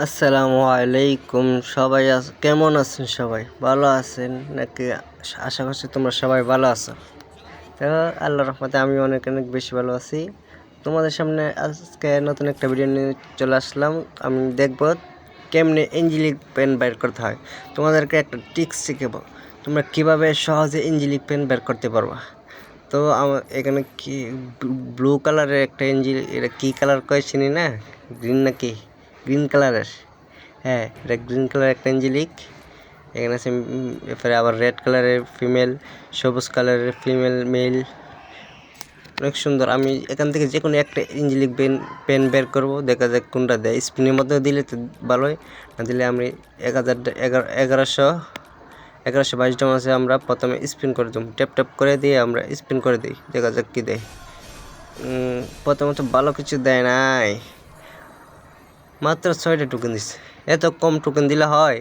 আসসালামু আলাইকুম সবাই কেমন আছেন? সবাই ভালো আছেন নাকি? আশা করছি তোমরা সবাই ভালো আছো। তো আল্লাহর রহমতে আমি অনেক অনেক বেশি ভালো আছি। তোমাদের সামনে আজকে নতুন একটা ভিডিও নিয়ে চলে আসলাম। আমি দেখব কেমনে এঞ্জেলিক পেন বের করতে হয়। তোমাদেরকে একটা ট্রিক্স শিখাবো, তোমরা কিভাবে সহজে এঞ্জেলিক পেন বের করতে পারবা। তো আমার এখানে কি ব্লু কালারের একটা এটা কী কালার কয় চিনি না, গ্রিন নাকি গ্রিন কালারের, হ্যাঁ এটা গ্রিন কালার একটা এঞ্জেলিক। এখানে আছে এরপরে আবার রেড কালারের ফিমেল, সবুজ কালারের ফিমেল মেল, অনেক সুন্দর। আমি এখান থেকে যে কোনো একটা এঞ্জেলিক পেন বের করবো, দেখা যাক কোনটা দেয়। স্পিনের মধ্যে দিলে তো ভালোই, না দিলে আমি 1122 ডাউন আছে, আমরা প্রথমে স্পিন করে দেবো, ট্যাপ ট্যাপ করে দিয়ে আমরা স্পিন করে দিই, দেখা যাক কী দেয়। প্রথমত ভালো কিছু দেয় নাই, মাত্র 6টা টোকেন দিচ্ছে। এত কম টোকেন দিলে হয়?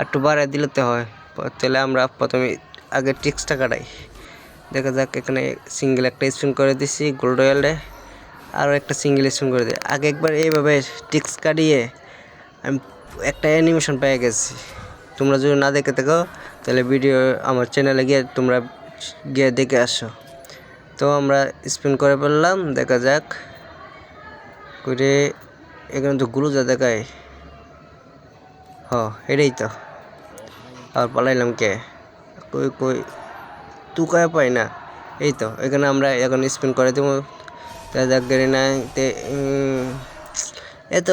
একটু বাড়ায় দিলে তো হয়। তাহলে আমরা প্রথমে আগে ট্রিক্সটা কাটাই, দেখা যাক। এখানে সিঙ্গেল একটা স্পিন করে দিছি গোল্ড রয়্যালে, আরও একটা সিঙ্গেল স্পিন করে দিই। আগে একবার এইভাবে ট্রিক্স কাটিয়ে আমি একটা অ্যানিমেশন পেয়ে গেছি। তোমরা যদি না দেখে থাকো তাহলে ভিডিও আমার চ্যানেলে গিয়ে তোমরা গিয়ে দেখে আসো। তো আমরা স্পিন করে ফেললাম, দেখা যাক করে। এখানে তো গুরুজা দেখায়, এটাই তো। আর পালাইলাম কে, কই কই তুকায় পাই না। এই তো এখানে আমরা এখন স্পিন করে দেবো, দেখা যাক গেরি না। এত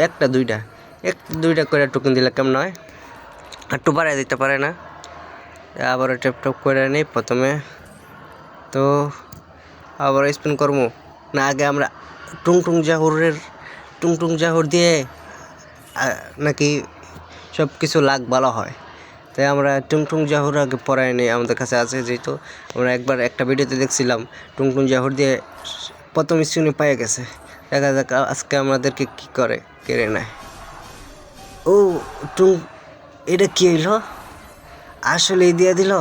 একটা দুইটা করে টোকেন দিলে কেমন হয়? একটু বাড়াই দিতে পারে না? আবার ট্যাপ ট্যাপ করে নিই প্রথমে, তো আবার স্পিন করবো না। আগে আমরা টুংটুং জাহুর দিয়ে নাকি সব কিছু লাগ ভালো হয়, তাই আমরা টুংটুং জাহুর আগে পড়াই নিই। আমাদের কাছে আছে যেহেতু, আমরা একবার একটা ভিডিওতে দেখছিলাম টুংটুং জাহুর দিয়ে প্রথম স্পিনে পেয়ে গেছে। দেখা যাক আজকে আমাদেরকে কী করে, কেড়ে নেয়। ও এটা কী হইল? আসলেই দিয়ে দিল।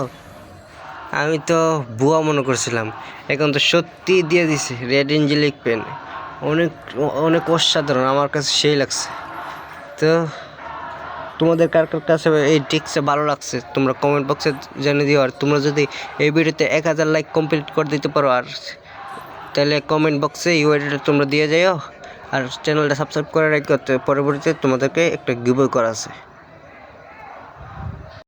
আমি তো ভুয়া মনে করছিলাম, এখন তো সত্যি দিয়ে দিছে। রেড এঞ্জেলিক পেন অনেক অনেক অসাধারণ, আমার কাছে সেই লাগছে। তো তোমাদের কার কার কাছে এই ট্রিক্সটা ভালো লাগছে তোমরা কমেন্ট বক্সে জানিয়ে দিও। আর তোমরা যদি এই ভিডিওতে 1000 লাইক কমপ্লিট করে দিতে পারো, আর তাহলে কমেন্ট বক্সে ইউআইডিটা তোমরা দিয়ে যাও। আর চ্যানেলটা সাবস্ক্রাইব করে রাখো, পরবর্তীতে তোমাদেরকে একটা গিভওয়ে করা আছে।